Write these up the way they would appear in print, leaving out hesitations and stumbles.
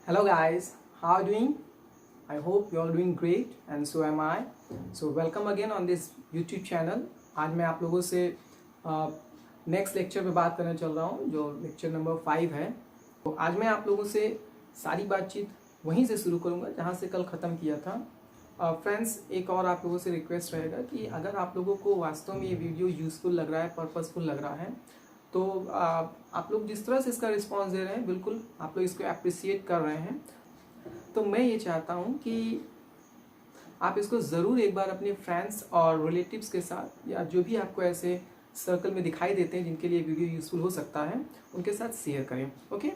Hello guys, how are you doing? I hope you are doing great and so am I. So welcome again on this YouTube channel. आज मैं आप लोगों से next lecture पे बात करने चल रहा हूँ जो लेक्चर नंबर 5 है। तो आज मैं आप लोगों से सारी बातचीत वहीं से शुरू करूँगा जहाँ से कल ख़त्म किया था। फ्रेंड्स, एक और आप लोगों से रिक्वेस्ट रहेगा कि अगर आप लोगों को वास्तव में ये वीडियो यूज़फुल लग रहा है, पर्पसफुल लग रहा है, तो आप लोग जिस तरह से इसका रिस्पांस दे रहे हैं, बिल्कुल आप लोग इसको अप्रिसिएट कर रहे हैं, तो मैं ये चाहता हूँ कि आप इसको ज़रूर एक बार अपने फ्रेंड्स और रिलेटिव्स के साथ या जो भी आपको ऐसे सर्कल में दिखाई देते हैं जिनके लिए वीडियो यूज़फुल हो सकता है, उनके साथ शेयर करें। ओके।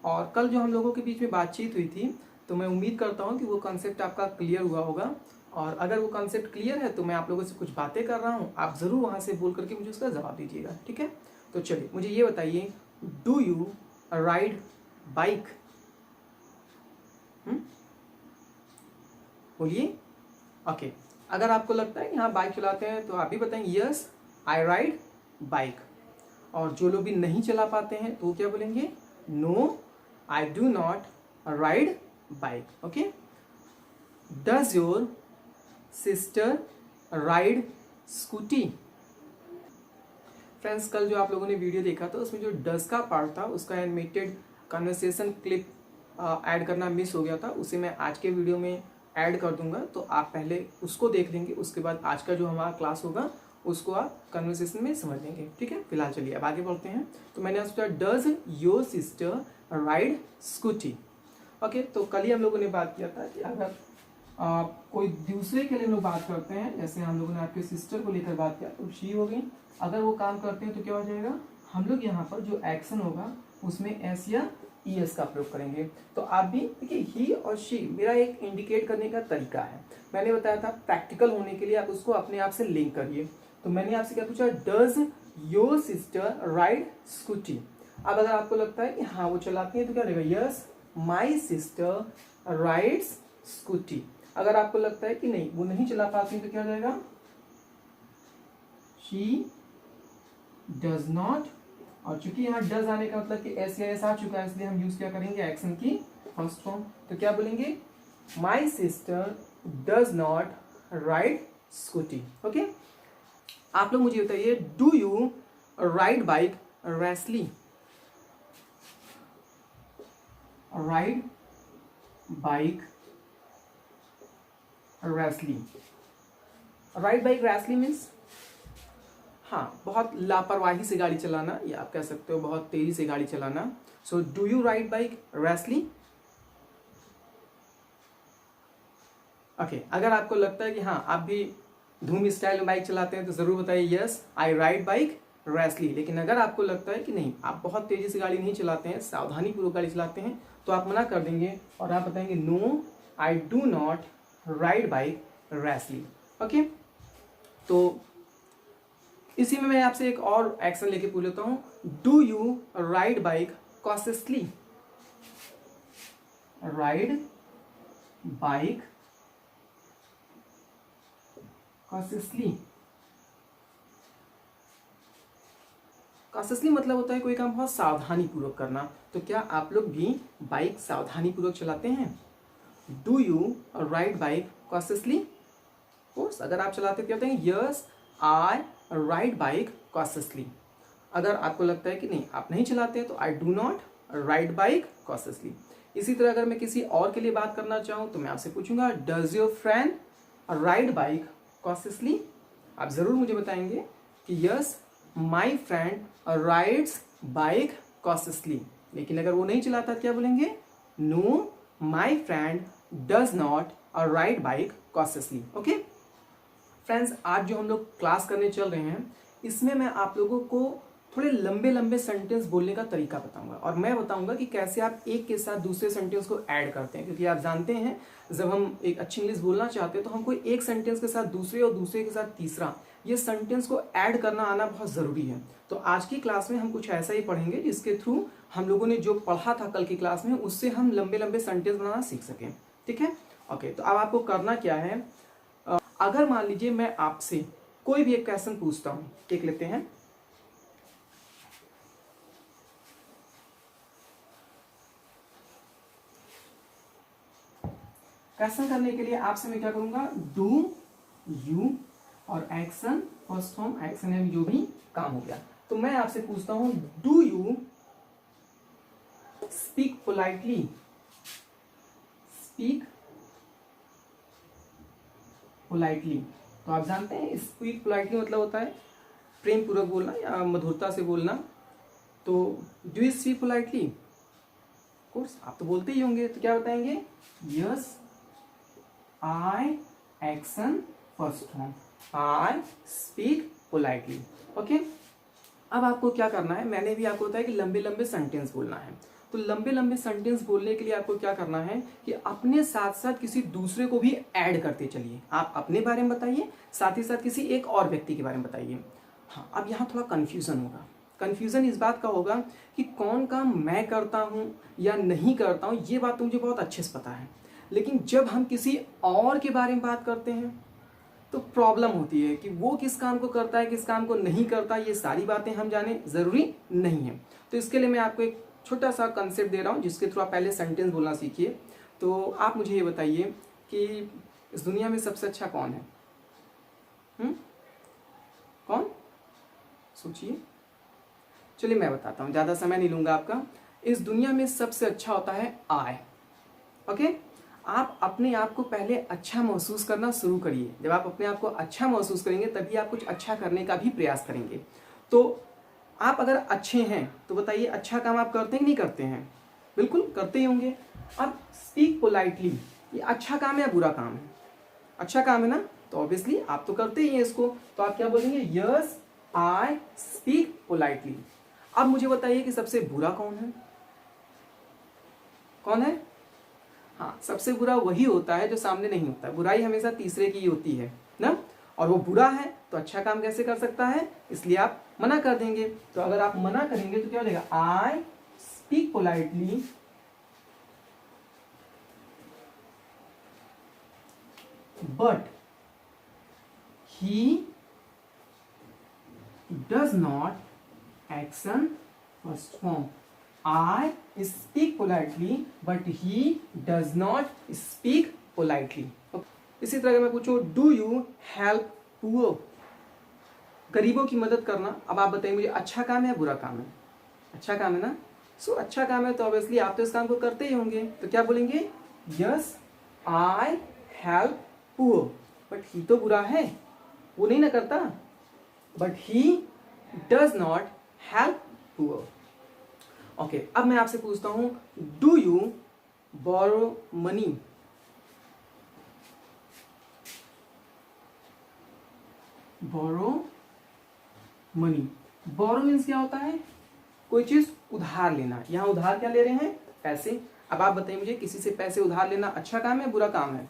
और कल जो हम लोगों के बीच में बातचीत हुई थी, तो मैं उम्मीद करता हूँ कि वो कॉन्सेप्ट आपका क्लियर हुआ होगा। और अगर वो कॉन्सेप्ट क्लियर है तो मैं आप लोगों से कुछ बातें कर रहा हूँ, आप ज़रूर वहाँ से बोल करके मुझे उसका जवाब दीजिएगा। ठीक है। तो चलिए मुझे ये बताइए, डू यू राइड बाइक? बोलिए। ओके। अगर आपको लगता है कि हाँ बाइक चलाते हैं तो आप भी बताएंगे यस आई राइड बाइक। और जो लोग भी नहीं चला पाते हैं तो क्या बोलेंगे? No I do not ride bike. Okay. Does your sister ride Scooty? Friends, कल जो आप लोगों ने वीडियो देखा था उसमें जो डज का पार्ट था उसका एनिमेटेड कन्वर्सेशन क्लिप ऐड करना मिस हो गया था, उसे मैं आज के वीडियो में ऐड कर दूंगा। तो आप पहले उसको देख लेंगे, उसके बाद आज का जो हमारा क्लास होगा उसको आप कन्वर्सेशन में समझ लेंगे। ठीक है। फिलहाल चलिए अब आगे बढ़ते हैं। तो मैंने आपसे पूछा does your sister ride scooty? Okay. तो कल ही हम लोगों ने बात किया था कि अगर कोई दूसरे के लिए हम लोग बात करते हैं, जैसे हम लोगों ने आपके सिस्टर को लेकर बात किया तो शी हो गई। अगर वो काम करते हैं तो क्या हो जाएगा? हम लोग यहाँ पर जो एक्शन होगा उसमें एस या ईएस का प्रयोग करेंगे। तो आप भी देखिए, ही और शी मेरा एक इंडिकेट करने का तरीका है। मैंने बताया था प्रैक्टिकल होने के लिए आप उसको अपने आप से लिंक करिए। तो मैंने आपसे क्या पूछा? Does your sister ride scooty? अब अगर आपको लगता है कि हाँ वो चलाती है तो क्या रहेगा? Yes my sister rides scooty. अगर आपको लगता है कि नहीं वो नहीं चला पाती तो क्या हो जाएगा? She does not. और चूंकि यहाँ डज आने का मतलब कि एस या एस आ चुका है, इसलिए हम यूज क्या करेंगे? एक्शन की फर्स्ट फॉर्म। तो क्या बोलेंगे? My sister does not ride scooty. Okay. आप लोग मुझे बताइए, do you ride bike rashly? Ride bike rashly. Ride bike rashly means हाँ बहुत लापरवाही से गाड़ी चलाना, या आप कह सकते हो बहुत तेजी से गाड़ी चलाना। So do you ride bike rashly? Okay. अगर आपको लगता है कि हाँ आप भी धूम स्टाइल में बाइक चलाते हैं तो जरूर बताइए yes I ride bike rashly. लेकिन अगर आपको लगता है कि नहीं आप बहुत तेजी से गाड़ी नहीं चलाते हैं, सावधानी पूर्वक गाड़ी चलाते हैं, तो आप मना कर देंगे और आप बताएंगे no I do not ride bike rashly. Okay. तो इसी में मैं आपसे एक और एक्शन लेके पूछ लेता हूं, do you ride bike cautiously? Ride bike cautiously. Cautiously मतलब होता है कोई काम बहुत सावधानी पूर्वक करना। तो क्या आप लोग भी बाइक सावधानी पूर्वक चलाते हैं? Do you ride bike cautiously? Course अगर आप चलाते क्या होते हैं? Yes I ride bike cautiously. अगर आपको लगता है कि नहीं आप नहीं चलाते तो I do not ride bike cautiously. इसी तरह अगर मैं किसी और के लिए बात करना चाहूं तो मैं आपसे पूछूंगा does your friend ride bike cautiously? आप जरूर मुझे बताएंगे कि yes my friend rides bike cautiously. लेकिन अगर वो नहीं चलाता क्या बोलेंगे? No my friend does not ride bike cautiously. Okay friends, आज जो हम लोग क्लास करने चल रहे हैं इसमें मैं आप लोगों को थोड़े लंबे लंबे सेंटेंस बोलने का तरीका बताऊंगा और मैं बताऊंगा कि कैसे आप एक के साथ दूसरे सेंटेंस को ऐड करते हैं। क्योंकि आप जानते हैं जब हम एक अच्छी इंग्लिश बोलना चाहते हैं तो हमको एक सेंटेंस के साथ दूसरे और दूसरे के साथ तीसरा, ये सेंटेंस को ऐड करना आना बहुत ज़रूरी है। तो आज की क्लास में हम कुछ ऐसा ही पढ़ेंगे जिसके थ्रू हम लोगों ने जो पढ़ा था कल की क्लास में उससे हम लंबे लंबे सेंटेंस बनाना सीख सकें। ठीक है। ओके। तो अब आपको करना क्या है, अगर मान लीजिए मैं आपसे कोई भी एक क्वेश्चन पूछता हूं, देख लेते हैं। क्वेश्चन करने के लिए आपसे मैं क्या करूंगा, डू यू और एक्शन फर्स्ट फॉर्म, एक्शन है जो भी काम हो गया। तो मैं आपसे पूछता हूं, do you speak politely, speak politely. तो आप जानते हैं स्पीक पोलाइटली मतलब होता है प्रेम पूर्वक बोलना या मधुरता से बोलना। तो do you speak politely, course आप तो बोलते ही होंगे, तो क्या बताएंगे, yes I action first form, I speak politely. Okay, अब आपको क्या करना है, मैंने भी आपको बताया कि लंबे लंबे सेंटेंस बोलना है। तो लंबे लंबे सेंटेंस बोलने के लिए आपको क्या करना है कि अपने साथ साथ किसी दूसरे को भी ऐड करते चलिए। आप अपने बारे में बताइए, साथ ही साथ किसी एक और व्यक्ति के बारे में बताइए। हाँ, अब यहाँ थोड़ा कन्फ्यूजन होगा। कन्फ्यूजन इस बात का होगा कि कौन काम मैं करता हूँ या नहीं करता हूँ, ये बात तो मुझे बहुत अच्छे से पता है, लेकिन जब हम किसी और के बारे में बात करते हैं तो प्रॉब्लम होती है कि वो किस काम को करता है, किस काम को नहीं करता, ये सारी बातें हम जाने जरूरी नहीं है। तो इसके लिए मैं आपको एक छोटा सा कंसेप्ट दे रहा हूँ जिसके थ्रू आप पहले सेंटेंस बोलना सीखिए। तो आप मुझे ये बताइए कि इस दुनिया में सबसे अच्छा कौन है? कौन? सोचिए। चलिए मैं बताता हूँ, ज़्यादा समय नहीं लूँगा आपका। इस दुनिया में सबसे अच्छा होता है आई। ओके, आप अपने आप को पहले अच्छा महसूस करना शुरू करिए। जब आप अपने आप को अच्छा महसूस करेंगे तभी आप कुछ अच्छा करने का भी प्रयास करेंगे। तो आप अगर अच्छे हैं तो बताइए, अच्छा काम आप करते हैं कि नहीं करते हैं? बिल्कुल करते ही होंगे। अब स्पीक पोलाइटली, ये अच्छा काम है या बुरा काम है? अच्छा काम है ना, तो ऑब्वियसली आप तो करते ही हैं इसको। तो आप क्या बोलेंगे, यस आई स्पीक पोलाइटली। अब मुझे बताइए कि सबसे बुरा कौन है? कौन है? हाँ, सबसे बुरा वही होता है जो सामने नहीं होता। बुराई हमेशा तीसरे की होती है ना, और वो बुरा है तो अच्छा काम कैसे कर सकता है, इसलिए आप मना कर देंगे। तो अगर आप मना करेंगे तो क्या हो जाएगा, I speak politely but he does not action first form. I speak politely but he does not speak politely. इसी तरह अगर मैं पूछूं, do you help poor, गरीबों की मदद करना। अब आप बताइए मुझे, अच्छा काम है या बुरा काम है? अच्छा काम है ना। सो अच्छा काम है तो ऑब्वियसली आप तो इस काम को करते ही होंगे। तो क्या बोलेंगे, yes I help poor, but he तो बुरा है, वो नहीं ना करता। But he does not help poor. Okay, अब मैं आपसे पूछता हूं, do you borrow money? Borrow money, borrow means क्या होता है, कोई चीज उधार लेना। यहां उधार क्या ले रहे हैं, पैसे। अब आप बताइए मुझे, किसी से पैसे उधार लेना अच्छा काम है बुरा काम है?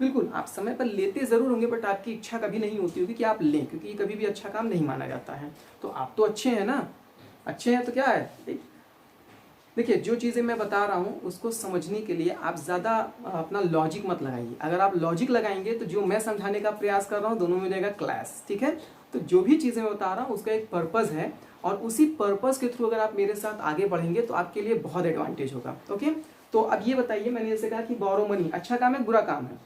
बिल्कुल, आप समय पर लेते जरूर होंगे बट आपकी इच्छा कभी नहीं होती होगी कि आप लें, क्योंकि ये कभी भी अच्छा काम नहीं माना जाता है। तो आप तो अच्छे हैं ना, अच्छे हैं तो क्या है। देखिए, जो चीज़ें मैं बता रहा हूँ उसको समझने के लिए आप ज़्यादा अपना लॉजिक मत लगाइए। अगर आप लॉजिक लगाएंगे तो जो मैं समझाने का प्रयास कर रहा हूँ दोनों में जाएगा क्लास। ठीक है, तो जो भी चीज़ें मैं बता रहा हूँ उसका एक पर्पज़ है, और उसी पर्पज़ के थ्रू अगर आप मेरे साथ आगे बढ़ेंगे तो आपके लिए बहुत एडवांटेज होगा। ओके, तो अब ये बताइए, मैंने जैसे कहा कि बोरो मनी अच्छा काम है बुरा काम है?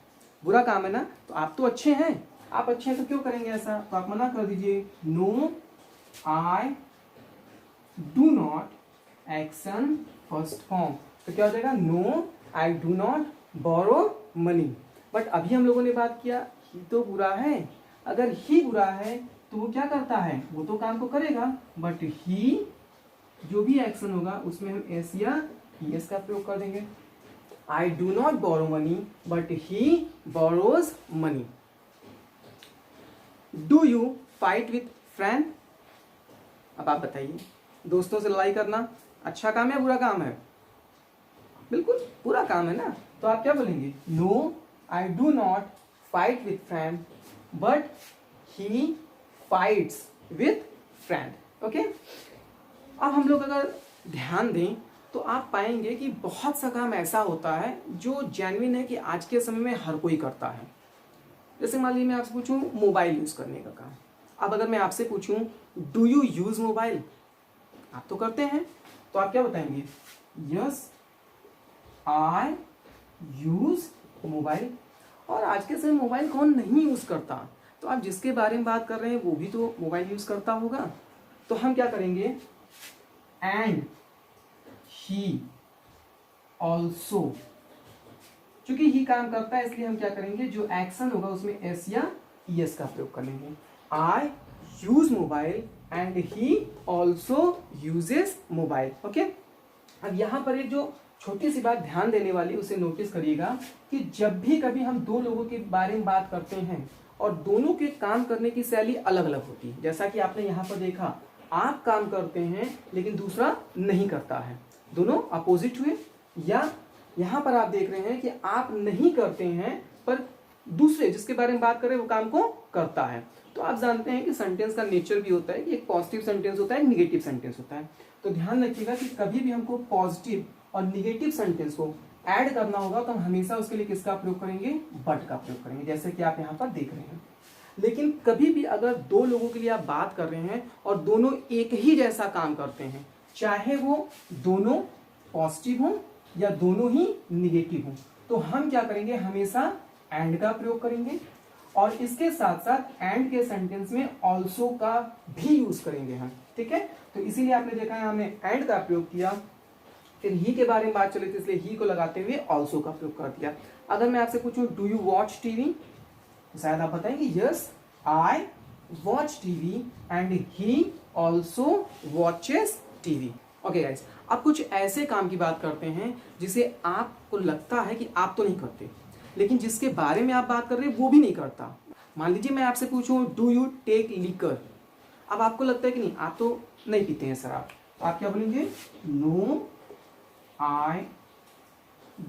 बुरा काम है ना। तो आप तो अच्छे हैं, आप अच्छे हैं तो क्यों करेंगे ऐसा? तो आप मना कर दीजिए, no I do not action first form. तो क्या हो जाएगा, no I do not borrow money. But अभी हम लोगों ने बात किया, ही तो बुरा है। अगर ही बुरा है तो वो क्या करता है, वो तो काम को करेगा, बट ही जो भी एक्शन होगा उसमें हम एस या यस का प्रयोग कर देंगे। I do not borrow money but he borrows money. Do you fight with friend? अब आप बताइए, दोस्तों से लड़ाई करना अच्छा काम है या बुरा काम है? बिल्कुल बुरा काम है ना। तो आप क्या बोलेंगे, no I do not fight with friend but he fights with friend. Okay, अब हम लोग अगर ध्यान दें तो आप पाएंगे कि बहुत सा काम ऐसा होता है जो जेन्युइन है कि आज के समय में हर कोई करता है। जैसे मान लीजिए मैं आपसे पूछूं मोबाइल यूज करने का काम। अब अगर मैं आपसे पूछूं डू यू यूज मोबाइल, आप तो करते हैं, तो आप क्या बताएंगे, यस आई यूज मोबाइल। और आज के समय मोबाइल कौन नहीं यूज़ करता, तो आप जिसके बारे में बात कर रहे हैं वो भी तो मोबाइल यूज़ करता होगा। तो हम क्या करेंगे, एंड ही ऑल्सो, चूंकि ही काम करता है इसलिए हम क्या करेंगे, जो एक्शन होगा उसमें एस या ईएस का प्रयोग कर लेंगे। I use mobile and he also uses mobile. Okay, अब यहाँ पर एक जो छोटी सी बात ध्यान देने वाली उसे नोटिस करिएगा कि जब भी कभी हम दो लोगों के बारे में बात करते हैं और दोनों के काम करने की शैली अलग अलग होती है, जैसा कि आपने यहाँ पर देखा, आप काम करते हैं लेकिन दूसरा नहीं करता है, दोनों अपोजिट हुए। या यहाँ पर आप देख रहे हैं कि आप नहीं करते हैं पर दूसरे जिसके बारे में बात कर रहे हैं वो काम को करता है। तो आप जानते हैं कि सेंटेंस का नेचर भी होता है कि एक पॉजिटिव सेंटेंस होता है, एक निगेटिव सेंटेंस होता है। तो ध्यान रखिएगा कि कभी भी हमको पॉजिटिव और निगेटिव सेंटेंस को ऐड करना होगा तो हम हमेशा उसके लिए किसका प्रयोग करेंगे, बट का प्रयोग करेंगे, जैसे कि आप यहाँ पर देख रहे हैं। लेकिन कभी भी अगर दो लोगों के लिए आप बात कर रहे हैं और दोनों एक ही जैसा काम करते हैं, चाहे वो दोनों पॉजिटिव हों या दोनों ही निगेटिव हों, तो हम क्या करेंगे, हमेशा एंड का प्रयोग करेंगे और इसके साथ साथ एंड के सेंटेंस में ऑल्सो का भी यूज करेंगे हम। ठीक है, तो इसीलिए आपने देखा है हमने एंड का प्रयोग किया, फिर ही के बारे में बात चली थी इसलिए ही को लगाते हुए ऑल्सो का प्रयोग कर दिया। अगर मैं आपसे पूछूं डू यू वॉच टीवी, तो शायद आप बताएंगे yes I watch TV and he also watches TV. Okay guys, अब कुछ ऐसे काम की बात करते हैं जिसे आपको लगता है कि आप तो नहीं करते, लेकिन जिसके बारे में आप बात कर रहे हैं वो भी नहीं करता। मान लीजिए मैं आपसे पूछूं डू यू टेक लिकर, अब आपको लगता है कि नहीं आप तो नहीं पीते हैं शराब, तो आप क्या बोलेंगे, no I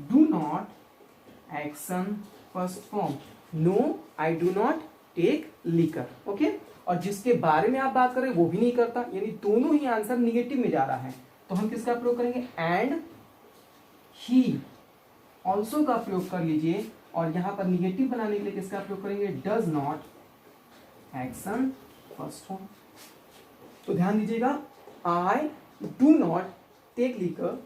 do not action first form, no I do not take liquor. Okay, और जिसके बारे में आप बात कर रहे हैं वो भी नहीं करता, यानी दोनों ही आंसर निगेटिव में जा रहा है, तो हम किसका प्रयोग करेंगे, एंड ही ऑल्सो का प्रयोग कर लीजिए और यहां पर निगेटिव बनाने के लिए किसका प्रयोग करेंगे, does not action first form. तो ध्यान दीजिएगा, I do not take liquor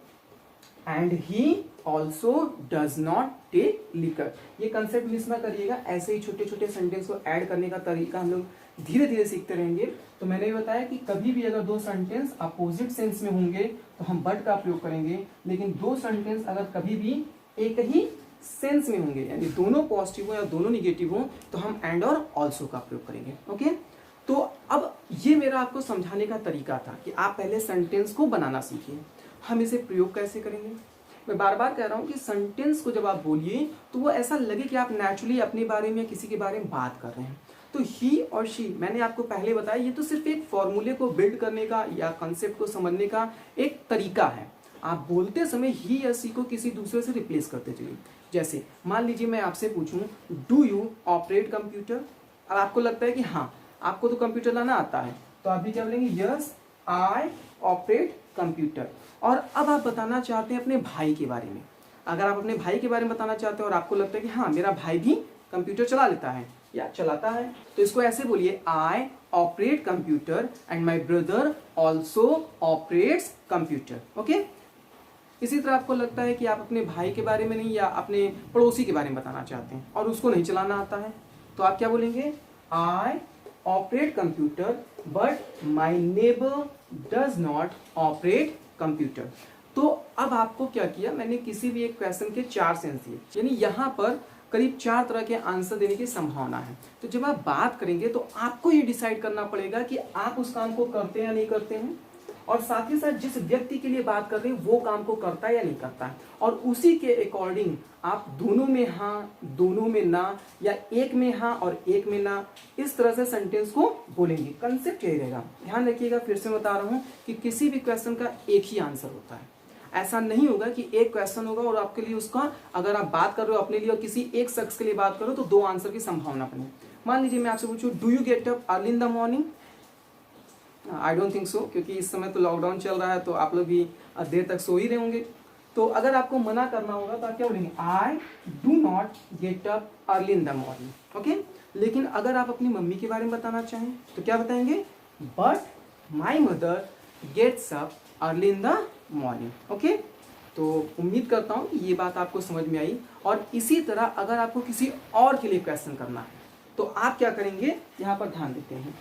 and he also does not take liquor. ये कंसेप्ट मिस ना करिएगा, ऐसे ही छोटे छोटे सेंटेंस को ऐड करने का तरीका हम लोग धीरे धीरे सीखते रहेंगे। तो मैंने भी बताया कि कभी भी अगर दो सेंटेंस अपोजिट सेंस में होंगे तो हम बट का प्रयोग करेंगे, लेकिन दो सेंटेंस अगर कभी भी एक ही सेंस में होंगे यानी दोनों पॉजिटिव हो या दोनों निगेटिव हो तो हम एंड और ऑल्सो का प्रयोग करेंगे। ओके, तो अब ये मेरा आपको समझाने का तरीका था कि आप पहले सेंटेंस को बनाना सीखिए। हम इसे प्रयोग कैसे करेंगे, मैं बार बार कह रहा हूँ कि सेंटेंस को जब आप बोलिए तो वो ऐसा लगे कि आप नेचुरली अपने बारे में या किसी के बारे में बात कर रहे हैं। तो ही और शी, मैंने आपको पहले बताया, ये तो सिर्फ एक फॉर्मूले को बिल्ड करने का या कॉन्सेप्ट को समझने का एक तरीका है। आप बोलते समय ही या सी को किसी दूसरे से रिप्लेस करते चलिए। जैसे मान लीजिए मैं आपसे पूछूं डू यू ऑपरेट कंप्यूटर, अब आपको लगता है कि हाँ आपको तो कंप्यूटर लाना आता है, तो आप भी क्या बोलेंगे, यस आई ऑपरेट कंप्यूटर। और अब आप बताना चाहते हैं अपने भाई के बारे में, अगर आप अपने भाई के बारे में बताना चाहते हैं और आपको लगता है कि हाँ मेरा भाई भी कंप्यूटर चला लेता है या चलाता है, तो इसको ऐसे बोलिए, I operate computer and my brother also operates computer. Okay, इसी तरह आपको लगता है कि आप अपने भाई के बारे में नहीं या अपने पड़ोसी के बारे में बताना चाहते हैं और उसको नहीं चलाना आता है, तो आप क्या बोलेंगे, I operate computer but my neighbour does not operate computer. तो अब आपको क्या किया, मैंने किसी भी एक क्वेश्चन के 4 सेंस दिए, यानी यहाँ पर करीब 4 तरह के आंसर देने की संभावना है। तो जब आप बात करेंगे तो आपको ये डिसाइड करना पड़ेगा कि आप उस काम को करते हैं या नहीं करते हैं, और साथ ही साथ जिस व्यक्ति के लिए बात कर रहे हैं वो काम को करता है या नहीं करता है, और उसी के अकॉर्डिंग आप दोनों में हाँ, दोनों में ना, या एक में हाँ और एक में ना, इस तरह से सेंटेंस को बोलेंगे। कंसेप्ट यही रहेगा, ध्यान रखिएगा। फिर से बता रहा हूँ कि किसी भी क्वेश्चन का एक ही आंसर होता है, ऐसा नहीं होगा कि एक क्वेश्चन होगा और आपके लिए उसका, अगर आप बात कर रहे हो अपने लिए और किसी एक शख्स के लिए बात करो तो 2 आंसर की संभावना बने। मान लीजिए मैं आपसे पूछूं do you get up early in the morning, I don't think so, क्योंकि इस समय तो लॉकडाउन चल रहा है तो आप लोग भी देर तक सो ही रहे होंगे। तो अगर आपको मना करना होगा तो आप क्या बोलेंगे, आई do not gate up early in the morning. Okay, लेकिन अगर आप अपनी मम्मी के बारे में बताना चाहें तो क्या बताएंगे, but my mother gets up early in the morning. Okay, तो उम्मीद करता हूँ कि ये बात आपको समझ में आई। और इसी तरह अगर आपको किसी और के लिए क्वेश्चन करना है तो आप क्या करेंगे, यहाँ पर ध्यान देते हैं।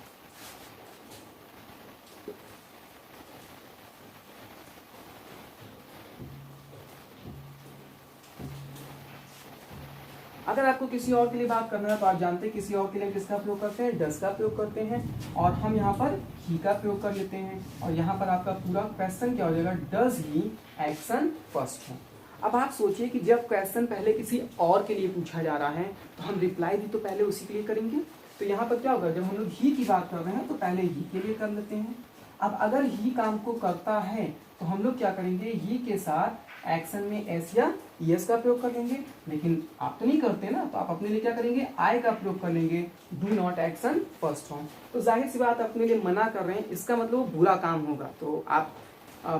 अगर आपको किसी और के लिए बात करना है तो आप जानते हैं किसी और के लिए किसका प्रयोग करते हैं, डज का प्रयोग करते हैं, और हम यहाँ पर ही का प्रयोग कर लेते हैं। और यहाँ पर आपका पूरा क्वेश्चन क्या हो जाएगा, डज ही एक्शन फर्स्ट हो। अब आप सोचिए कि जब क्वेश्चन पहले किसी और के लिए पूछा जा रहा है तो हम रिप्लाई भी तो पहले उसी के लिए करेंगे। तो यहाँ पर क्या होगा, जब हम लोग ही की बात कर रहे हैं तो पहले ही के लिए कर लेते हैं। अब अगर ही काम को करता है तो हम लोग क्या करेंगे, ही के साथ एक्शन में एस या यस का प्रयोग कर लेंगे। लेकिन आप तो नहीं करते ना, तो आप अपने लिए क्या करेंगे, आई का प्रयोग कर लेंगे, do not action first form. तो जाहिर सी बात अपने लिए मना कर रहे हैं, इसका मतलब बुरा काम होगा, तो आप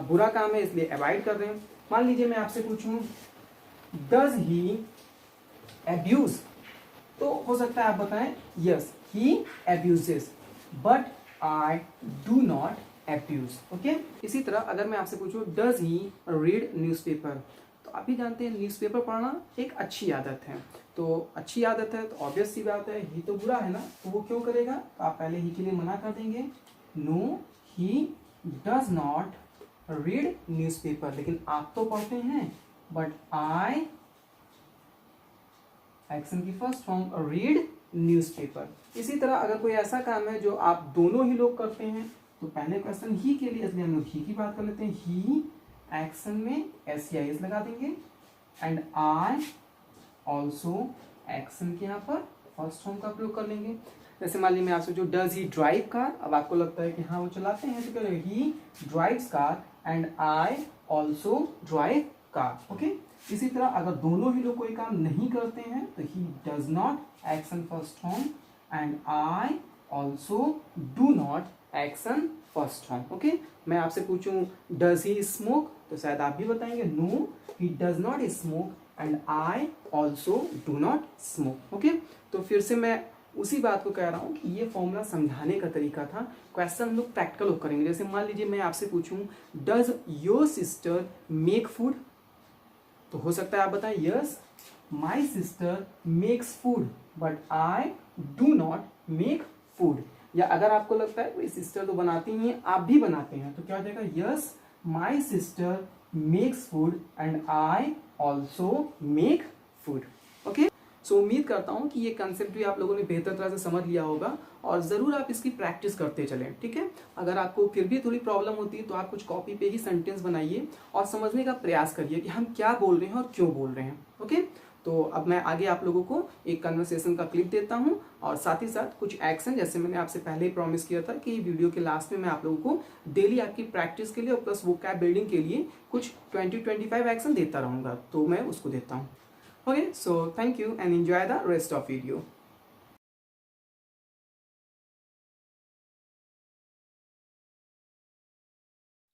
बुरा काम है इसलिए अवॉइड कर रहे हैं। मान लीजिए मैं आपसे पूछूं डज ही एब्यूज, तो हो सकता है आप बताएं yes he abuses but I do not abuse. Okay, इसी तरह अगर मैं आपसे पूछूं डज ही रीड न्यूज़पेपर, तो आप भी जानते हैं न्यूज़पेपर पढ़ना एक अच्छी आदत है। तो अच्छी आदत है तो ऑब्वियस सी बात है, ही तो बुरा है ना, तो वो क्यों करेगा, तो आप पहले ही के लिए मना कर देंगे, no he does not read newspaper. लेकिन आप तो पढ़ते हैं, बट आई एक्शन की फर्स्ट फॉर्म रीड न्यूज़पेपर। इसी तरह अगर कोई ऐसा काम है जो आप दोनों ही लोग करते हैं तो पहले क्वेश्चन ही के लिए, इसलिए हम लोग ही की बात कर लेते हैं, ही एक्शन में एस या एस लगा देंगे, एंड आई ऑल्सो एक्शन के यहाँ पर फर्स्ट फॉर्म का प्रयोग कर लेंगे। जैसे मान लीजिए मैं आपसे जो डज ही ड्राइव कार, अब आपको लगता है कि हाँ वो चलाते हैं, तो क्या ही drives car and I also drive car. Okay, इसी तरह अगर दोनों ही लोग कोई काम नहीं करते हैं तो ही does not action first form and I also do not action first form. Okay, मैं आपसे पूछूं डज ही स्मोक, तो शायद आप भी बताएंगे no he does not smoke and I also do not smoke. Okay, तो फिर से मैं उसी बात को कह रहा हूं कि ये फॉर्मूला समझाने का तरीका था। क्वेश्चन हम लोग प्रैक्टिकल करेंगे। जैसे मान लीजिए मैं आपसे पूछूं does your sister make food, तो हो सकता है आप बताएं yes my sister makes food but I do not make food. या अगर आपको लगता है कोई सिस्टर तो बनाती ही है, आप भी बनाते हैं, तो क्या हो जाएगा, yes my sister makes food and I also make food. Okay, so उम्मीद करता हूं कि ये कंसेप्ट भी आप लोगों ने बेहतर तरह से समझ लिया होगा और ज़रूर आप इसकी प्रैक्टिस करते चलें। ठीक है, अगर आपको फिर भी थोड़ी प्रॉब्लम होती है तो आप कुछ कॉपी पे ही सेंटेंस बनाइए और समझने का प्रयास करिए कि हम क्या बोल रहे हैं और क्यों बोल रहे हैं। ओके, तो अब मैं आगे आप लोगों को एक कन्वर्सेशन का क्लिप देता हूं और साथ ही साथ कुछ एक्शन, जैसे मैंने आपसे पहले ही प्रॉमिस किया था कि वीडियो के लास्ट में मैं आप लोगों को डेली आपकी प्रैक्टिस के लिए और प्लस वोकैब बिल्डिंग के लिए कुछ 20-25 एक्शन देता रहूंगा, तो मैं उसको देता हूँ। Okay, so thank you and enjoy the rest of video.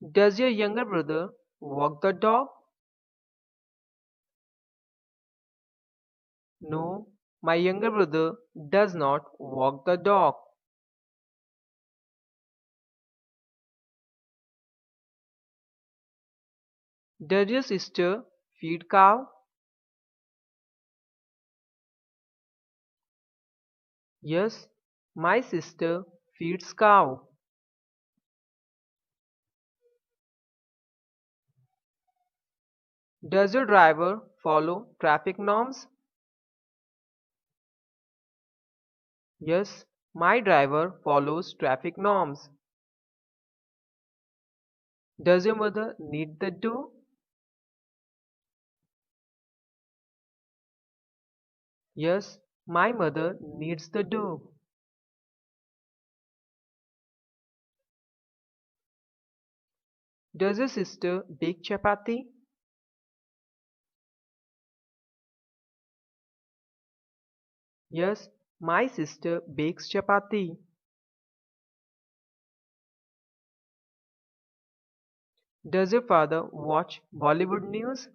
Does your younger brother walk the dog? No, my younger brother does not walk the dog. Does your sister feed cow? Yes, my sister feeds cow. Does your driver follow traffic norms? Yes, my driver follows traffic norms. Does your mother knead the dough? Yes, my mother kneads the dough. Does your sister bake chapati? Yes, my sister bakes chapati. Does your father watch Bollywood news?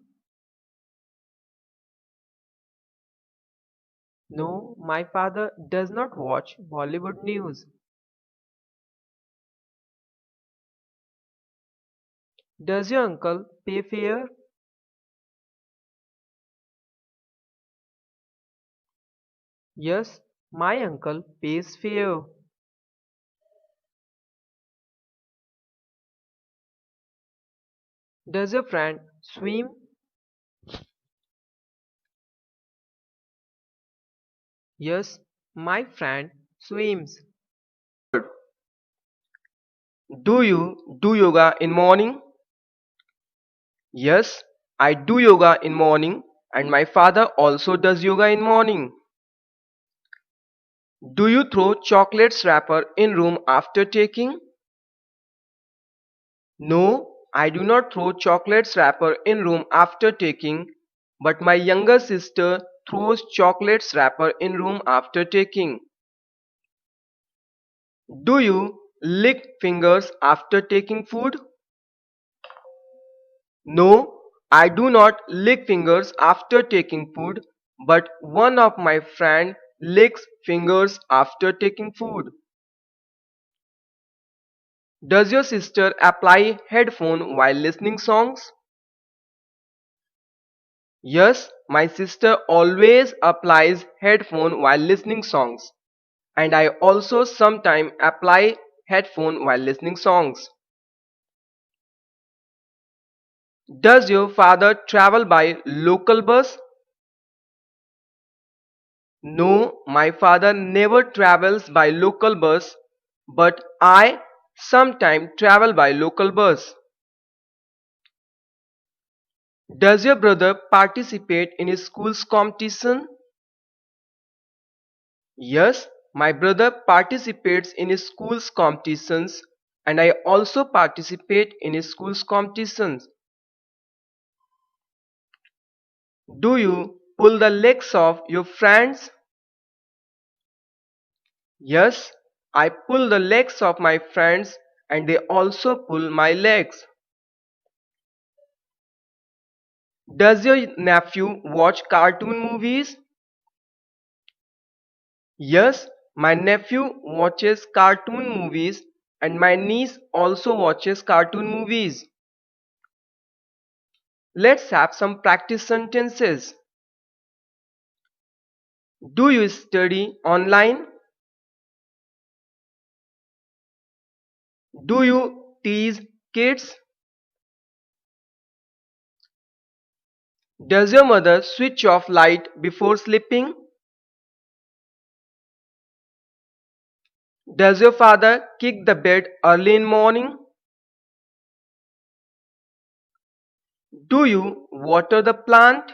No, my father does not watch Bollywood news. Does your uncle pay fare? Yes, my uncle pays fare. Does your friend swim? Yes, my friend swims. Do you do yoga in morning? Yes, I do yoga in morning and my father also does yoga in morning. Do you throw chocolates wrapper in room after taking? No, I do not throw chocolates wrapper in room after taking, but my younger sister throws chocolates wrapper in room after taking. Do you lick fingers after taking food? No, I do not lick fingers after taking food, but one of my friend licks fingers after taking food. Does your sister apply headphone while listening songs? Yes, my sister always applies headphone while listening songs, and I also sometimes apply headphone while listening songs. Does your father travel by local bus? No, my father never travels by local bus, but I sometimes travel by local bus. Does your brother participate in his school's competition? Yes, my brother participates in his school's competitions and I also participate in his school's competitions. Do you pull the legs of your friends? Yes, I pull the legs of my friends and they also pull my legs. Does your nephew watch cartoon movies? Yes, my nephew watches cartoon movies and my niece also watches cartoon movies. Let's have some practice sentences. Do you study online? Do you tease kids? Does your mother switch off light before sleeping? Does your father kick the bed early in morning? Do you water the plant?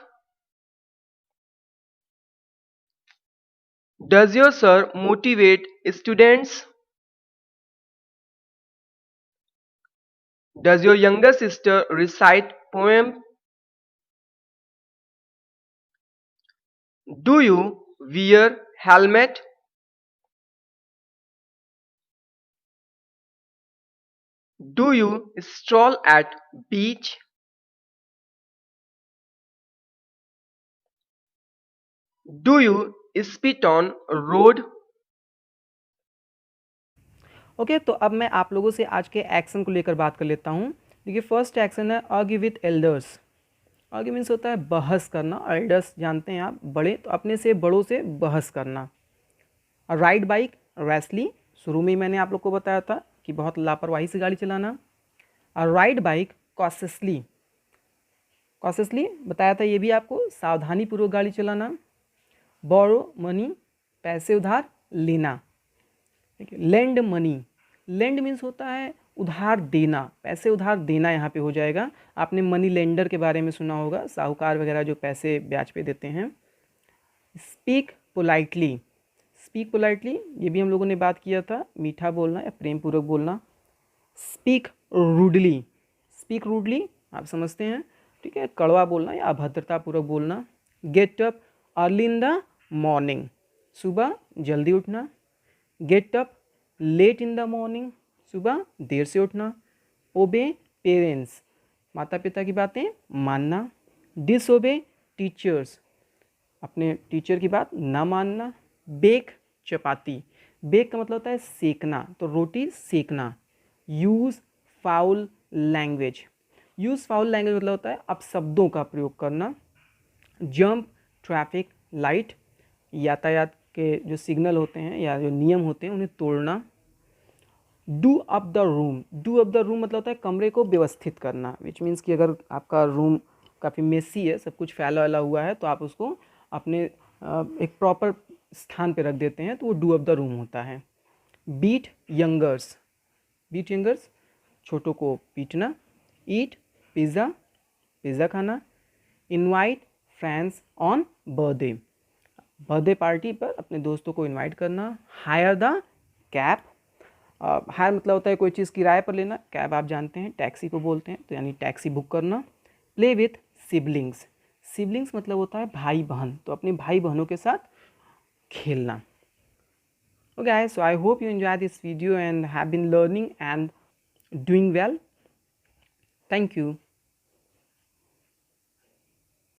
Does your sir motivate students? Does your younger sister recite poem? Do you wear helmet? Do you stroll at beach? Do you spit on road? Okay तो अब मैं आप लोगों से आज के action को लेकर बात कर लेता हूँ। देखिए फर्स्ट एक्शन है argue with elders. Argue means होता है बहस करना। एल्डर्स जानते हैं आप, बड़े, तो अपने से बड़ों से बहस करना। राइड बाइक रैशली, शुरू में ही मैंने आप लोग को बताया था कि बहुत लापरवाही से गाड़ी चलाना। राइड बाइक कॉशियसली, कॉशियसली बताया था ये भी आपको, सावधानीपूर्वक गाड़ी चलाना। बोरो मनी, पैसे उधार लेना। ठीक है। लेंड मनी, लेंड मीन्स होता है उधार देना, पैसे उधार देना यहाँ पे हो जाएगा। आपने मनी लेंडर के बारे में सुना होगा, साहूकार वगैरह जो पैसे ब्याज पे देते हैं। स्पीक पोलाइटली, स्पीक पोलाइटली ये भी हम लोगों ने बात किया था, मीठा बोलना या प्रेम पूर्वक बोलना। स्पीक रूडली, स्पीक रूडली आप समझते हैं, ठीक है, कड़वा बोलना या अभद्रतापूर्वक बोलना। Get up early in the morning, सुबह जल्दी उठना। Get up late in the morning, सुबह देर से उठना। ओबे पेरेंट्स, माता पिता की बातें मानना। डिसओबे टीचर्स, अपने टीचर की बात ना मानना। बेक चपाती, बेक का मतलब होता है सेकना, तो रोटी सेकना। Use foul language, use foul language मतलब होता है अपशब्दों का प्रयोग करना। जंप ट्रैफिक लाइट, यातायात के जो सिग्नल होते हैं या जो नियम होते हैं उन्हें तोड़ना। Do up the room, do up the room मतलब होता है कमरे को व्यवस्थित करना, विच मीन्स कि अगर आपका रूम काफ़ी मेसी है, सब कुछ फैला वाला हुआ है, तो आप उसको अपने एक प्रॉपर स्थान पे रख देते हैं, तो वो डू अप द रूम होता है। बीट यंगर्स, बीट यंगर्स छोटों को पीटना। ईट पिज़्ज़ा, पिज़्ज़ा खाना। Invite friends on birthday, birthday party पर अपने दोस्तों को इनवाइट करना। हायर द कैब, हायर मतलब होता है कोई चीज़ किराए पर लेना, कैब आप जानते हैं टैक्सी को बोलते हैं, तो यानी टैक्सी बुक करना। प्ले विथ सिबलिंग्स, सिबलिंग्स मतलब होता है भाई बहन, तो अपने भाई बहनों के साथ खेलना। Okay guys, so I hope you enjoy this video and have been learning and doing well. Thank you.